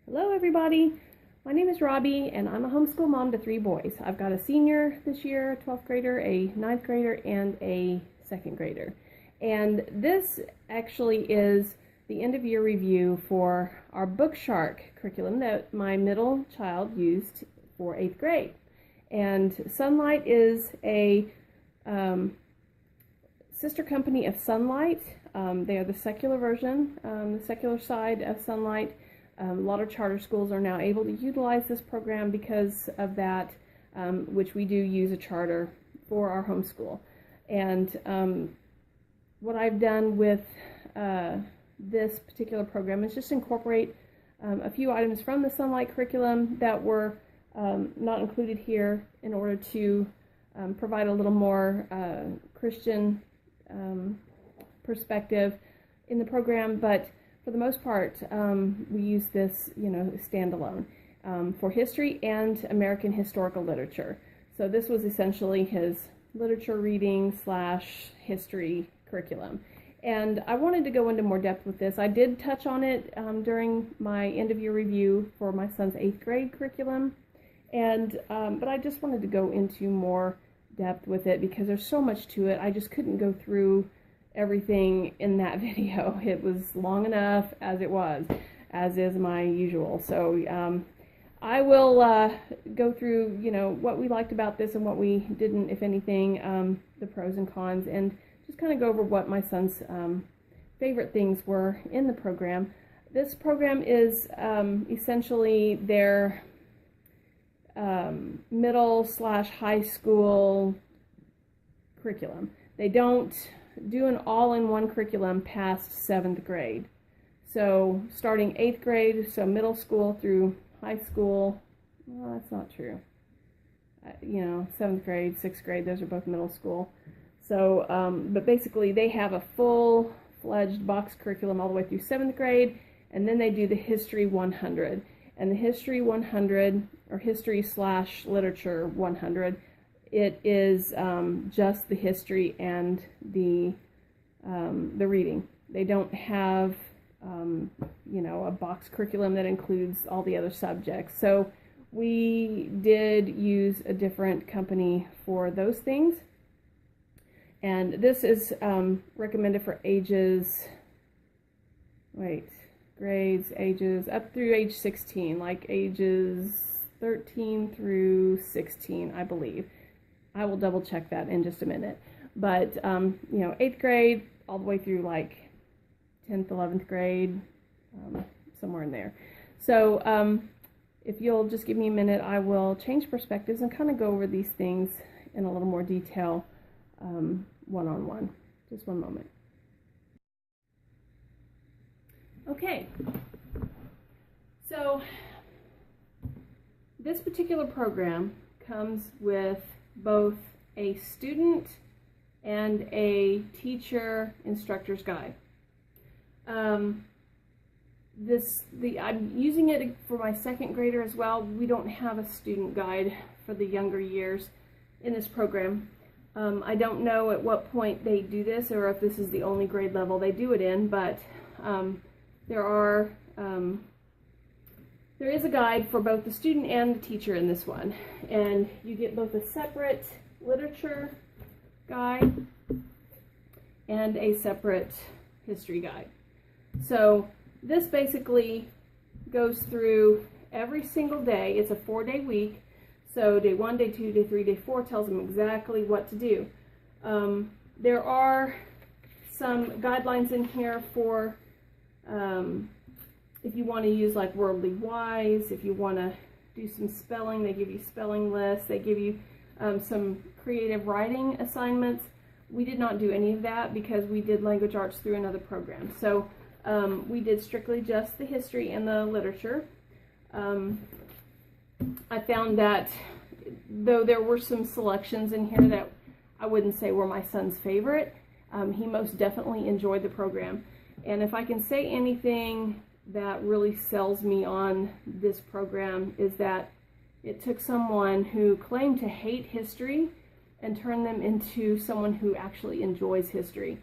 Hello everybody, my name is Robbie and I'm a homeschool mom to 3 boys. I've got a senior this year, a 12th grader, a 9th grader, and a 2nd grader. And this actually is the end of year review for our Bookshark curriculum that my middle child used for 8th grade. And Sunlight is a sister company of Sunlight. They are the secular version, the secular side of Sunlight. A lot of charter schools are now able to utilize this program because of that, which we do use a charter for our homeschool. And what I've done with this particular program is just incorporate a few items from the Sunlight curriculum that were not included here in order to provide a little more Christian perspective in the program, but for the most part, we use this, standalone for history and American historical literature. So this was essentially his literature reading / history curriculum. And I wanted to go into more depth with this. I did touch on it during my end of year review for my son's 8th grade curriculum, and but I just wanted to go into more depth with it because there's so much to it. I just couldn't go through everything in that video. It was long enough as it was, as is my usual. So I will go through, what we liked about this and what we didn't, if anything, the pros and cons, and just kind of go over what my son's favorite things were in the program. This program is essentially their middle / high school curriculum. They don't do an all-in-one curriculum past 7th grade. So starting 8th grade, so middle school through high school, well, that's not true. 7th grade, 6th grade, those are both middle school. So, but basically they have a full-fledged box curriculum all the way through 7th grade, and then they do the History 100. And the History 100, or History / Literature 100, it is just the history and the reading. They don't have a box curriculum that includes all the other subjects. So we did use a different company for those things. And this is recommended for grades ages up through age 16, like ages 13 through 16, I believe. I will double check that in just a minute. But, 8th grade all the way through like 10th, 11th grade, somewhere in there. So if you'll just give me a minute, I will change perspectives and kind of go over these things in a little more detail one-on-one. Just one moment. Okay. So this particular program comes with both a student and a teacher instructor's guide. I'm using it for my 2nd grader as well. We don't have a student guide for the younger years in this program. I don't know at what point they do this or if this is the only grade level they do it in, but there is a guide for both the student and the teacher in this one, and you get both a separate literature guide and a separate history guide. So this basically goes through every single day. It's a 4-day week, so day 1, day 2, day 3, day 4 tells them exactly what to do. There are some guidelines in here for if you want to use like Worldly Wise, if you want to do some spelling, they give you spelling lists, they give you some creative writing assignments. We did not do any of that because we did language arts through another program. So we did strictly just the history and the literature. I found that though there were some selections in here that I wouldn't say were my son's favorite, he most definitely enjoyed the program. And if I can say anything that really sells me on this program is that it took someone who claimed to hate history and turned them into someone who actually enjoys history.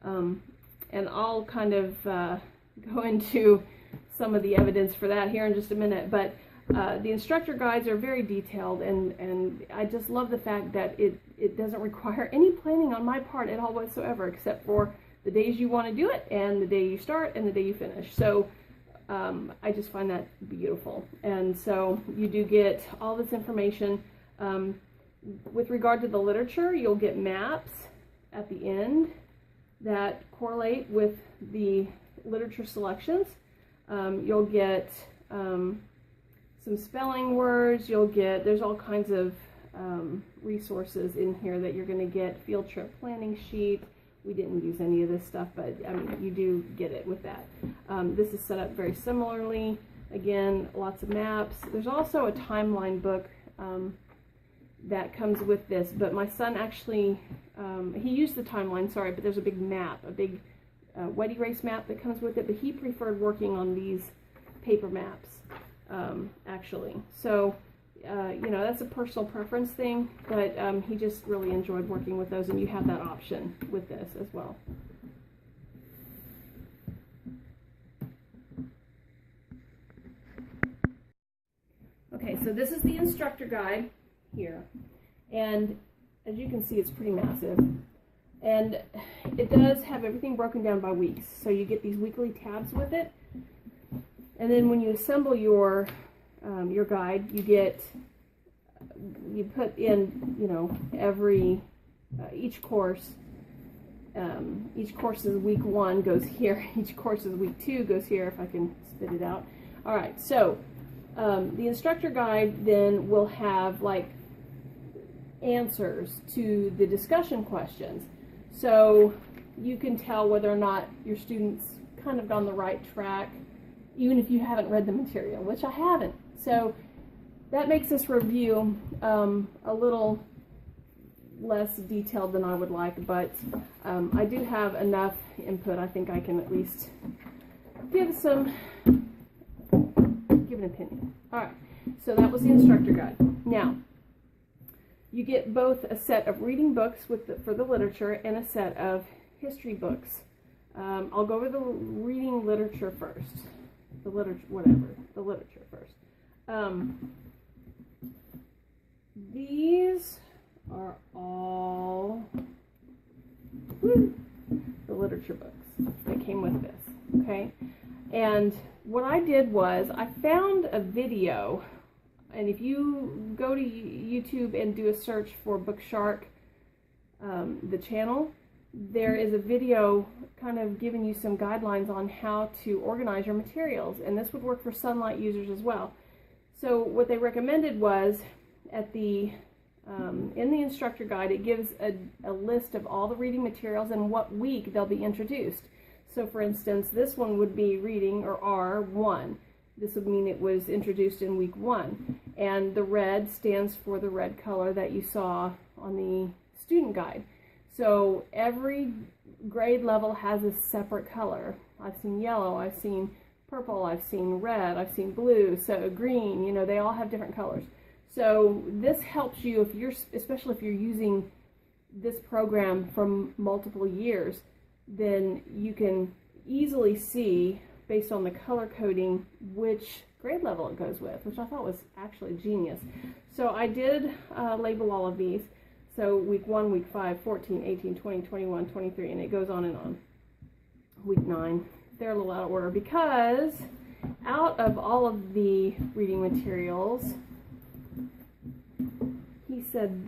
And I'll kind of go into some of the evidence for that here in just a minute. But the instructor guides are very detailed, and I just love the fact that it doesn't require any planning on my part at all whatsoever, except for the days you want to do it, and the day you start, and the day you finish. So I just find that beautiful. And so you do get all this information. With regard to the literature, you'll get maps at the end that correlate with the literature selections. You'll get some spelling words. There's all kinds of resources in here that you're going to get. Field trip planning sheet. We didn't use any of this stuff, but I mean, you do get it with that. This is set up very similarly. Again, lots of maps. There's also a timeline book that comes with this, but my son actually, he used the timeline, sorry, but there's a big map, a big wet erase map that comes with it, but he preferred working on these paper maps, actually. So, you know, that's a personal preference thing, but he just really enjoyed working with those, and you have that option with this as well. Okay, so this is the instructor guide here, and as you can see, it's pretty massive, and it does have everything broken down by weeks, so you get these weekly tabs with it, and then when you assemble your guide, you put in, you know, each course is week 1 goes here, each course is week 2 goes here, if I can spit it out. All right, so the instructor guide then will have like answers to the discussion questions, so you can tell whether or not your students kind of on the right track, even if you haven't read the material, which I haven't. So that makes this review a little less detailed than I would like, but I do have enough input. I think I can at least give an opinion. All right, so that was the instructor guide. Now, you get both a set of reading books for the literature and a set of history books. I'll go over the reading literature first. The literature first. These are all the literature books that came with this, okay? And what I did was I found a video, and if you go to YouTube and do a search for Bookshark, the channel, there is a video kind of giving you some guidelines on how to organize your materials, and this would work for Sunlight users as well. So what they recommended was at the in the instructor guide, it gives a list of all the reading materials and what week they'll be introduced. So for instance, this one would be reading, or R1. This would mean it was introduced in week 1. And the red stands for the red color that you saw on the student guide. So every grade level has a separate color. I've seen yellow, I've seen purple, I've seen red, I've seen blue, so green, you know, they all have different colors. So this helps you if you're, especially if you're using this program from multiple years, then you can easily see, based on the color coding, which grade level it goes with, which I thought was actually genius. So I did label all of these. So week 1, week 5, 14, 18, 20, 21, 23, and it goes on and on. Week 9, they're a little out of order because out of all of the reading materials, he said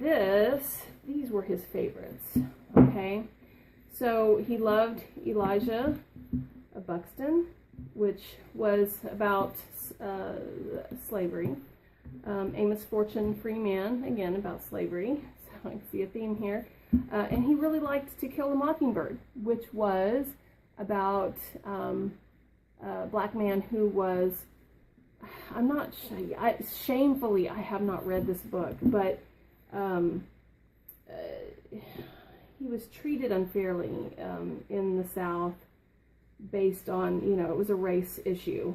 these were his favorites, okay? So he loved Elijah Buxton, which was about slavery. Amos Fortune Free Man, again about slavery, so I can see a theme here. And he really liked To Kill a Mockingbird, which was about a black man who was, shamefully, I have not read this book, but he was treated unfairly in the South based on, you know, it was a race issue.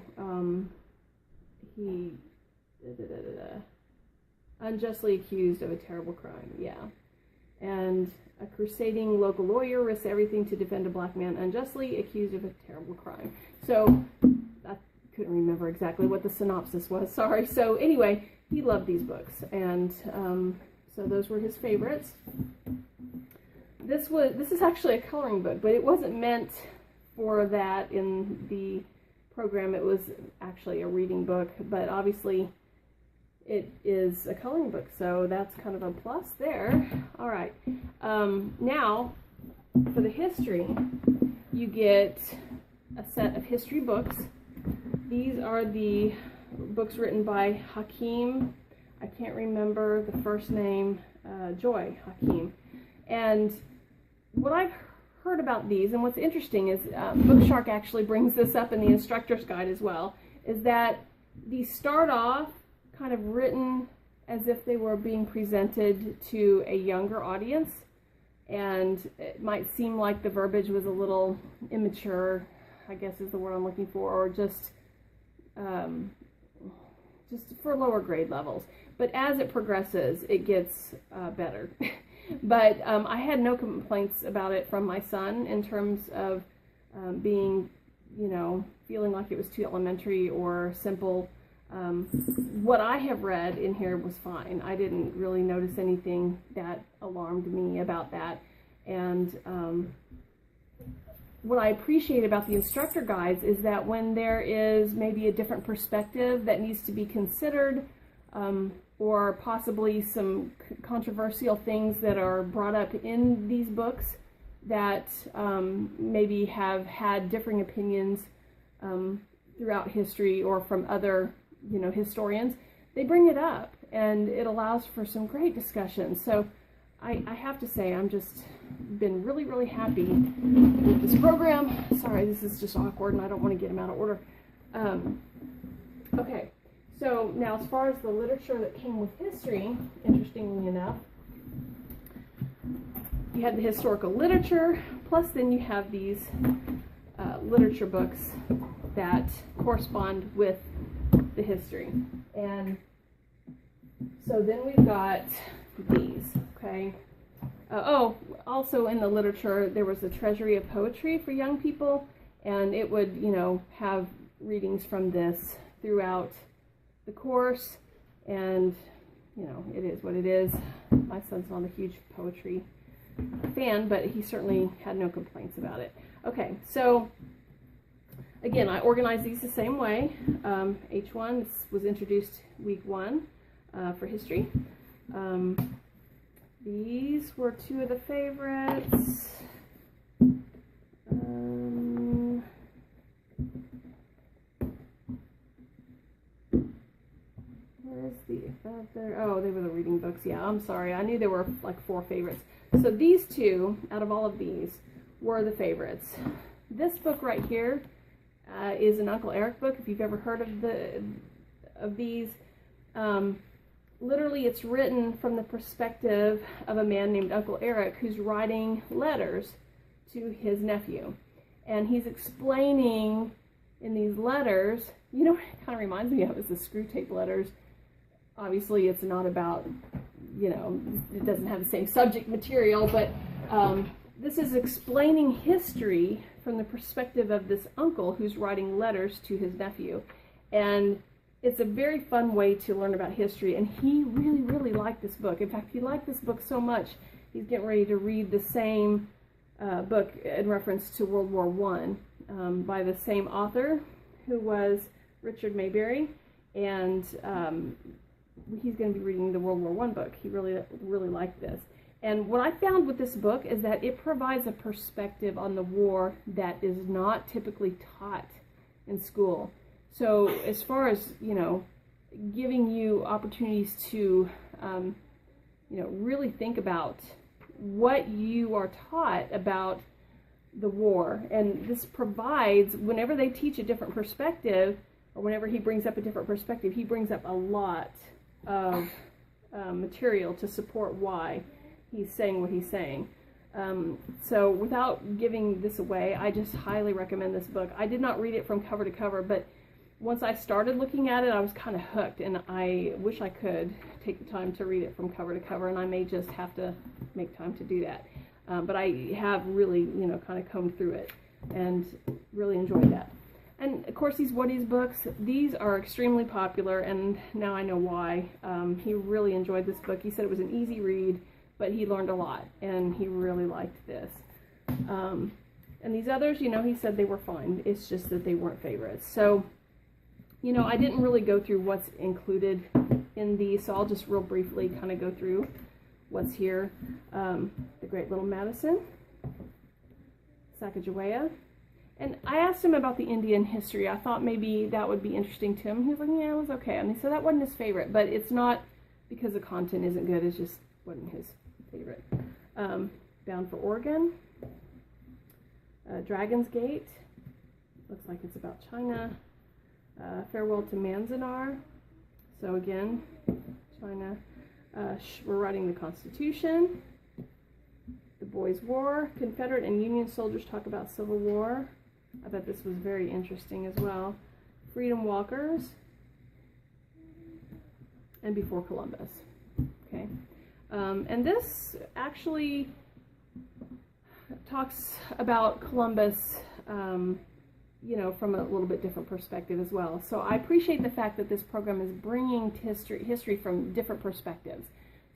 He unjustly accused of a terrible crime, yeah. And a crusading local lawyer risks everything to defend a black man unjustly accused of a terrible crime. So couldn't remember exactly what the synopsis was, sorry. So anyway, he loved these books, and so those were his favorites. This is actually a coloring book, but it wasn't meant for that in the program. It was actually a reading book, but obviously it is a coloring book, so that's kind of a plus there. All right, now for the history, you get a set of history books. These are the books written by Hakim. I can't remember the first name, Joy Hakim. And what I've heard about these, and what's interesting is Bookshark actually brings this up in the instructor's guide as well, is that these start off kind of written as if they were being presented to a younger audience, and it might seem like the verbiage was a little immature, I guess is the word I'm looking for, or just for lower grade levels. But as it progresses, it gets better. But I had no complaints about it from my son in terms of being, feeling like it was too elementary or simple. What I have read in here was fine. I didn't really notice anything that alarmed me about that. And what I appreciate about the instructor guides is that when there is maybe a different perspective that needs to be considered, or possibly some controversial things that are brought up in these books that maybe have had differing opinions throughout history or from other historians, they bring it up, and it allows for some great discussion. So I have to say, I'm just been really, really happy with this program. Sorry, this is just awkward, and I don't want to get them out of order. Okay, so now as far as the literature that came with history, interestingly enough, you had the historical literature, plus then you have these literature books that correspond with the history. And so then we've got these, okay? Also in the literature, there was a treasury of poetry for young people, and it would, have readings from this throughout the course, and, it is what it is. My son's not a huge poetry fan, but he certainly had no complaints about it. Okay, so again, I organized these the same way. H1, this was introduced week 1 for history. These were 2 of the favorites. Where's the other? Oh, they were the reading books. Yeah, I'm sorry. I knew there were like 4 favorites. So these 2, out of all of these, were the favorites. This book right here is an Uncle Eric book, if you've ever heard of these. Literally, it's written from the perspective of a man named Uncle Eric who's writing letters to his nephew. And he's explaining in these letters, it kind of reminds me of the screw tape letters. Obviously, it's not about, it doesn't have the same subject material, but this is explaining history from the perspective of this uncle who's writing letters to his nephew. And it's a very fun way to learn about history, and he really, really liked this book. In fact, he liked this book so much, he's getting ready to read the same book in reference to World War I by the same author, who was Richard Mayberry, and he's going to be reading the World War I book. He really, really liked this. And what I found with this book is that it provides a perspective on the war that is not typically taught in school. So as far as, giving you opportunities to, really think about what you are taught about the war. And this provides, whenever they teach a different perspective, or whenever he brings up a different perspective, he brings up a lot of material to support why he's saying what he's saying. So without giving this away, I just highly recommend this book. I did not read it from cover to cover, but once I started looking at it, I was kind of hooked, and I wish I could take the time to read it from cover to cover, and I may just have to make time to do that. But I have really, kind of combed through it and really enjoyed that. And of course, these Woody's books, these are extremely popular, and now I know why. He really enjoyed this book. He said it was an easy read, but he learned a lot, and he really liked this. And these others, you know, he said they were fine. It's just that they weren't favorites. So, you know, I didn't really go through what's included in these, so I'll just real briefly kind of go through what's here. The Great Little Madison, Sacagawea. And I asked him about the Indian history. I thought maybe that would be interesting to him. He was like, yeah, it was okay. And he said that wasn't his favorite, but it's not because the content isn't good. It just wasn't his favorite. Bound for Oregon. Dragon's Gate. Looks like it's about China. Farewell to Manzanar. So again, China. We're writing the Constitution. The Boys' War. Confederate and Union soldiers talk about Civil War. I bet this was very interesting as well. Freedom Walkers. And Before Columbus. Okay. And this actually talks about Columbus, you know, from a little bit different perspective as well. So I appreciate the fact that this program is bringing history from different perspectives,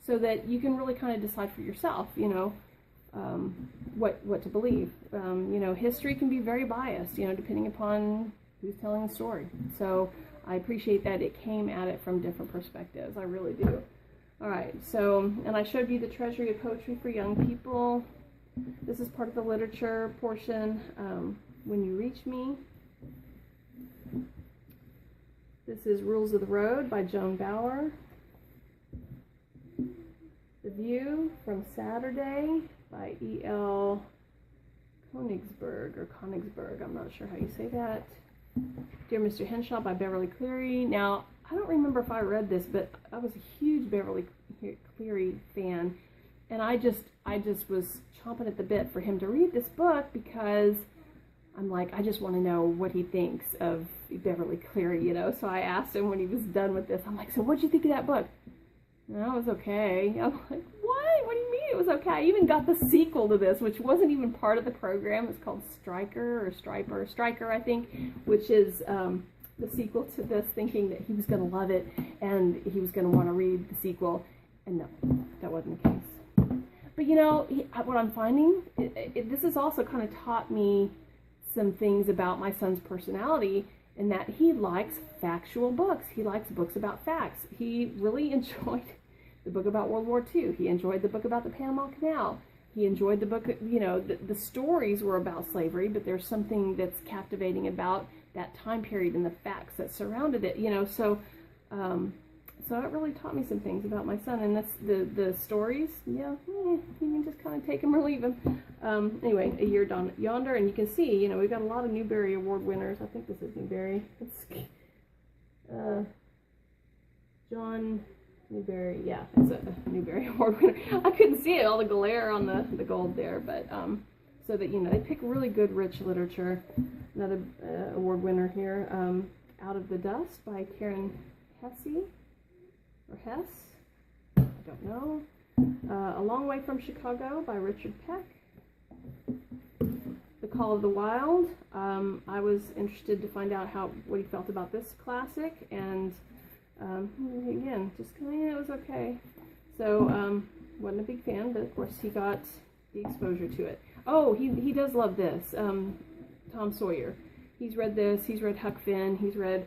so that you can really kind of decide for yourself, you know, what to believe. You know, history can be very biased, you know, depending upon who's telling the story. So I appreciate that it came at it from different perspectives. I really do. All right, so, and I showed you the Treasury of Poetry for Young People. This is part of the literature portion. When You Reach Me. This is Rules of the Road by Joan Bauer. The View from Saturday by E.L. Konigsberg, I'm not sure how you say that. Dear Mr. Henshaw by Beverly Cleary. Now, I don't remember if I read this, but I was a huge Beverly Cleary fan, and I just was chomping at the bit for him to read this book, because I'm like, I just want to know what he thinks of Beverly Cleary, you know. So I asked him when he was done with this, I'm like, so what'd you think of that book? No, it was okay. I'm like, what? What do you mean it was okay? I even got the sequel to this, which wasn't even part of the program. It's called Striker, I think, which is the sequel to this, thinking that he was going to love it and he was going to want to read the sequel. And no, that wasn't the case. But you know, what I'm finding, this has also kind of taught me some things about my son's personality, in that he likes factual books. He likes books about facts. He really enjoyed the book about World War II. He enjoyed the book about the Panama Canal. He enjoyed the book, you know, the stories were about slavery, but there's something that's captivating about that time period and the facts that surrounded it, you know. So so it really taught me some things about my son. And that's the stories, yeah, you can just kind of take them or leave them. Anyway, A Year Yonder, and you can see, you know, we've got a lot of Newbery Award winners. I think this is Newbery. It's John Newbery, yeah, it's a Newbery Award winner. I couldn't see it, all the glare on the gold there, but so that, you know, they pick really good, rich literature. Another award winner here, Out of the Dust by Karen Hesse, or Hess, I don't know. A Long Way from Chicago by Richard Peck. The Call of the Wild. I was interested to find out what he felt about this classic, and again, just kind of, yeah, it was okay. So, wasn't a big fan, but of course he got the exposure to it. Oh, he does love this, Tom Sawyer. He's read this, he's read Huck Finn, he's read,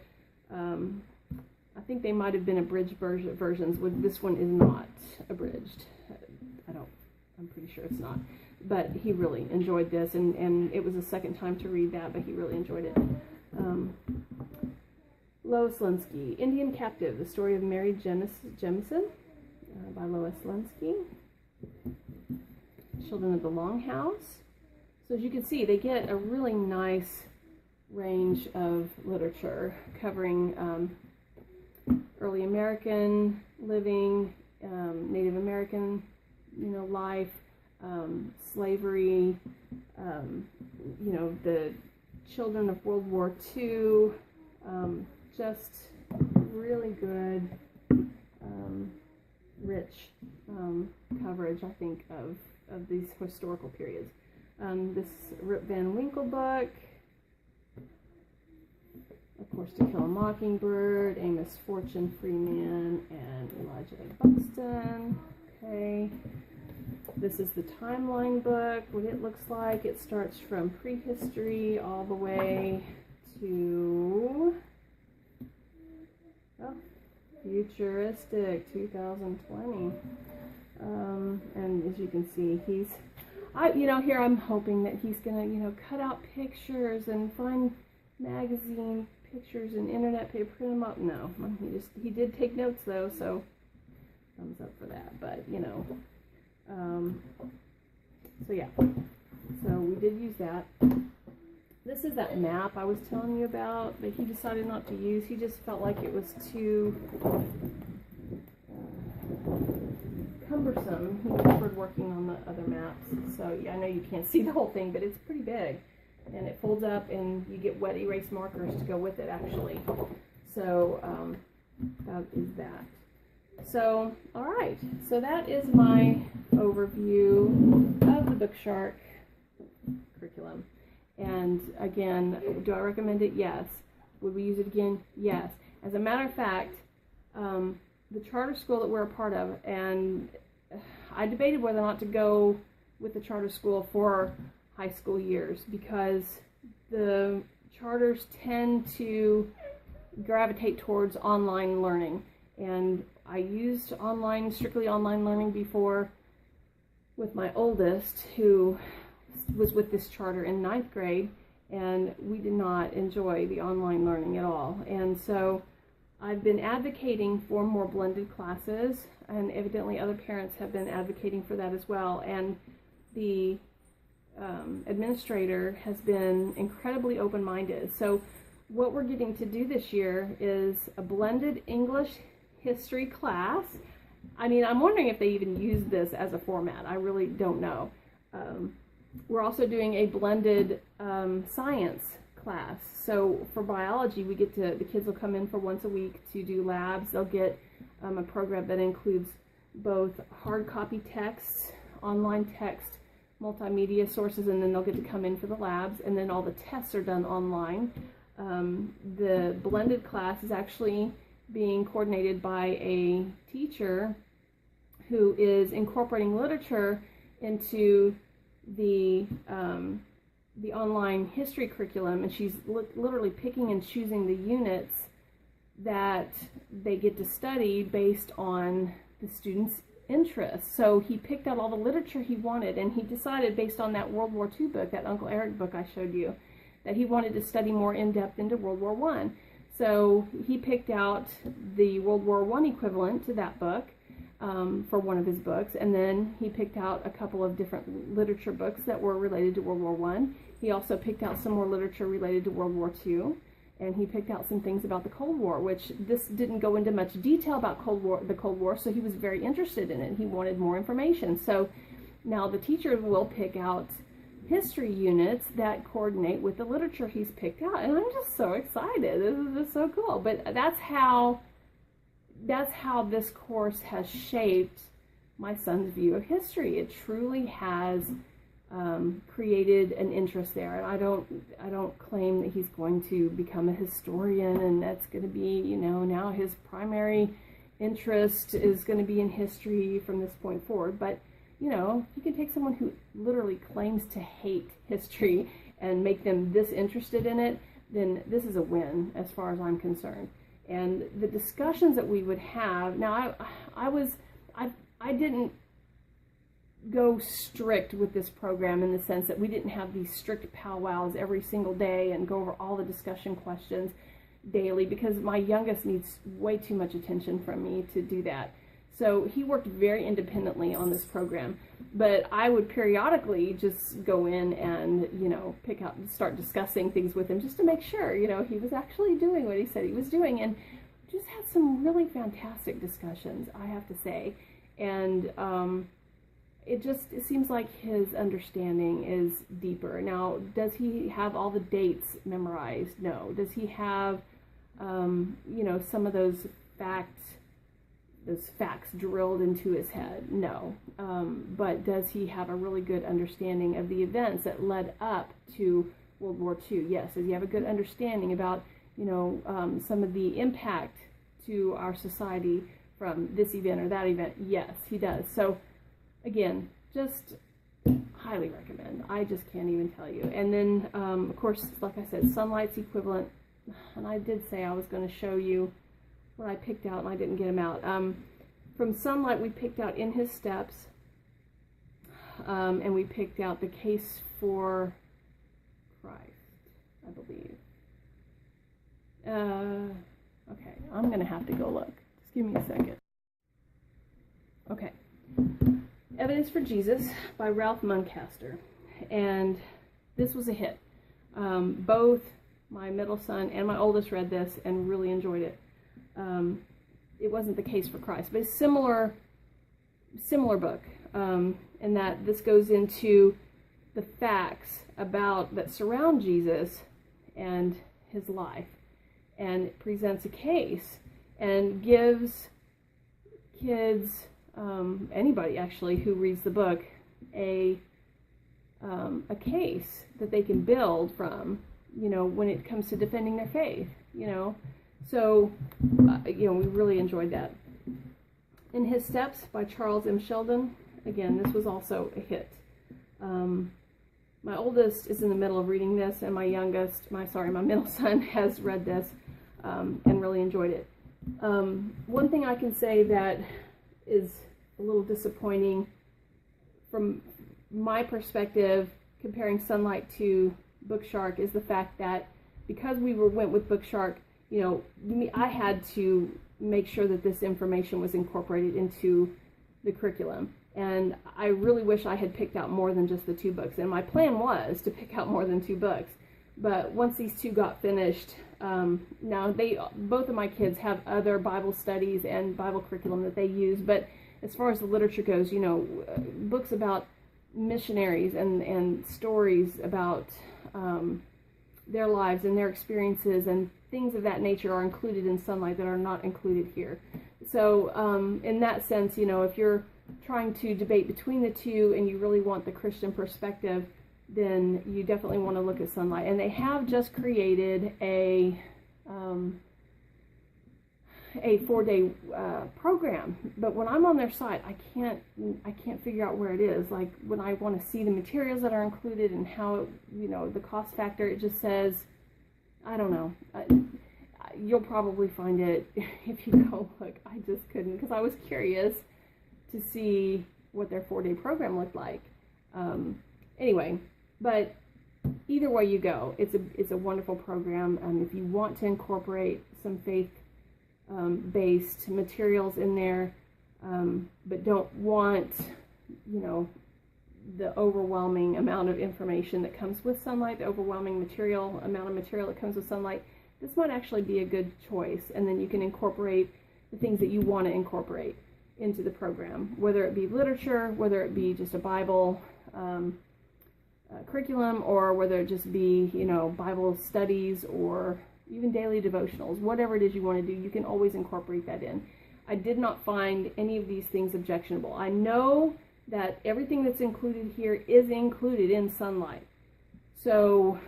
I think they might have been abridged versions. This one is not abridged. I'm pretty sure it's not. But he really enjoyed this, and it was the second time to read that, but he really enjoyed it. Lois Linsky, Indian Captive, The Story of Mary Jemison by Lois Linsky. Children of the Longhouse. So as you can see, they get a really nice range of literature covering early American living, Native American, you know, life, slavery, you know, the children of World War II, just really good, rich coverage, I think, of these historical periods. This Rip Van Winkle book, Of course, To Kill a Mockingbird, Amos Fortune Freeman, and Elijah A. Buxton. Okay. This is the timeline book, what it looks like. It starts from prehistory all the way to futuristic 2020. And as you can see, here I'm hoping that he's gonna, cut out pictures and find magazine pictures and internet paper, print them up. No, he did take notes though, so thumbs up for that. But so yeah, so we did use that. This is that map I was telling you about that he decided not to use. He just felt like it was too cumbersome. He preferred working on the other maps. So yeah, I know you can't see the whole thing, but it's pretty big. And it folds up and you get wet erase markers to go with it actually. So that is that. So, alright, so that is my overview of the Bookshark curriculum. And again, do I recommend it? Yes. Would we use it again? Yes. As a matter of fact, the charter school that we're a part of, and I debated whether or not to go with the charter school for high school years, because the charters tend to gravitate towards online learning. And I used strictly online learning before with my oldest, who was with this charter in 9th grade, and we did not enjoy the online learning at all. And so I've been advocating for more blended classes, and evidently other parents have been advocating for that as well. And the administrator has been incredibly open-minded. So what we're getting to do this year is a blended English history class. I mean, I'm wondering if they even use this as a format. I really don't know. We're also doing a blended science class. So for biology, the kids will come in for once a week to do labs. They'll get a program that includes both hard copy text, online text, multimedia sources, and then they'll get to come in for the labs, and then all the tests are done online. The blended class is actually being coordinated by a teacher who is incorporating literature into the online history curriculum, and she's literally picking and choosing the units that they get to study based on the students' interests. So he picked out all the literature he wanted, and he decided based on that World War II book, that Uncle Eric book I showed you, that he wanted to study more in depth into World War I. So he picked out the World War I equivalent to that book for one of his books, and then he picked out a couple of different literature books that were related to World War I. He also picked out some more literature related to World War II, and he picked out some things about the Cold War, which this didn't go into much detail about the Cold War, so he was very interested in it. He wanted more information. So now the teacher will pick out history units that coordinate with the literature he's picked out, and I'm just so excited. This is just so cool. But that's how this course has shaped my son's view of history. It truly has created an interest there, and I don't claim that he's going to become a historian, and that's going to be, now his primary interest is going to be in history from this point forward. But if you can take someone who literally claims to hate history and make them this interested in it, then this is a win as far as I'm concerned. And the discussions that we would have, now I didn't go strict with this program in the sense that we didn't have these strict powwows every single day and go over all the discussion questions daily, because my youngest needs way too much attention from me to do that. So he worked very independently on this program, but I would periodically just go in and, pick out and start discussing things with him just to make sure, he was actually doing what he said he was doing, and just had some really fantastic discussions, I have to say. And it seems like his understanding is deeper. Now, does he have all the dates memorized? No. Does he have, some of those facts drilled into his head? No. But does he have a really good understanding of the events that led up to World War II? Yes. Does he have a good understanding about some of the impact to our society from this event or that event? Yes, he does. So again, just highly recommend. I just can't even tell you. And then, of course, like I said, Sunlight's equivalent. And I did say I was going to show you what I picked out, and I didn't get them out. From Sunlight, we picked out In His Steps, and we picked out The Case for Christ, I believe. Okay, I'm going to have to go look. Just give me a second. Okay. Evidence for Jesus by Ralph Muncaster. And this was a hit. Both my middle son and my oldest read this and really enjoyed it. It wasn't The Case for Christ, but a similar book, in that this goes into the facts that surround Jesus and his life, and presents a case and gives kids, anybody actually who reads the book, a case that they can build from, when it comes to defending their faith, So, we really enjoyed that. In His Steps by Charles M. Sheldon. Again, this was also a hit. My oldest is in the middle of reading this, and my middle son has read this and really enjoyed it. One thing I can say that is a little disappointing from my perspective, comparing Sunlight to Bookshark, is the fact that because we went with Bookshark, I had to make sure that this information was incorporated into the curriculum. And I really wish I had picked out more than just the 2 books. And my plan was to pick out more than 2 books. But once these 2 got finished, now both of my kids have other Bible studies and Bible curriculum that they use. But as far as the literature goes, books about missionaries and stories about their lives and their experiences and things of that nature are included in Sunlight that are not included here. So in that sense, if you're trying to debate between the 2 and you really want the Christian perspective, then you definitely want to look at Sunlight. And they have just created a 4-day program, but when I'm on their site, I can't figure out where it is. Like when I want to see the materials that are included and how, the cost factor, it just says, I don't know. You'll probably find it if you go look. I just couldn't, because I was curious to see what their 4-day program looked like. Anyway, but either way you go, it's a wonderful program. If you want to incorporate some faith-based materials in there, but don't want, the overwhelming amount of information that comes with Sunlight, the overwhelming amount of material that comes with Sunlight, this might actually be a good choice. And then you can incorporate the things that you want to incorporate into the program, whether it be literature, whether it be just a Bible curriculum, or whether it just be, Bible studies or even daily devotionals. Whatever it is you want to do, you can always incorporate that in. I did not find any of these things objectionable. I know that everything that's included here is included in Sunlight. So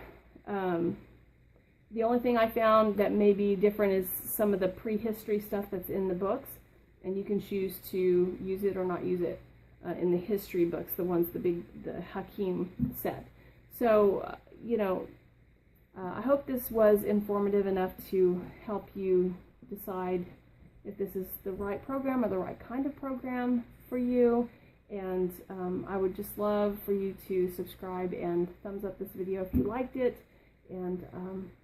the only thing I found that may be different is some of the prehistory stuff that's in the books, and you can choose to use it or not use it in the history books, the Hakim set. So, I hope this was informative enough to help you decide if this is the right program or the right kind of program for you. And I would just love for you to subscribe and thumbs up this video if you liked it. And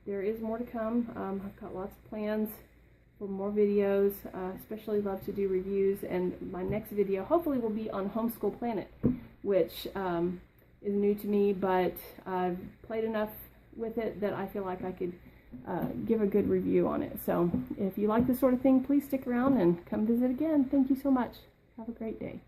there is more to come. I've got lots of plans for more videos. Especially love to do reviews. And my next video hopefully will be on Homeschool Planet, which is new to me, but I've played enough with it that I feel like I could give a good review on it. So if you like this sort of thing, please stick around and come visit again. Thank you so much. Have a great day.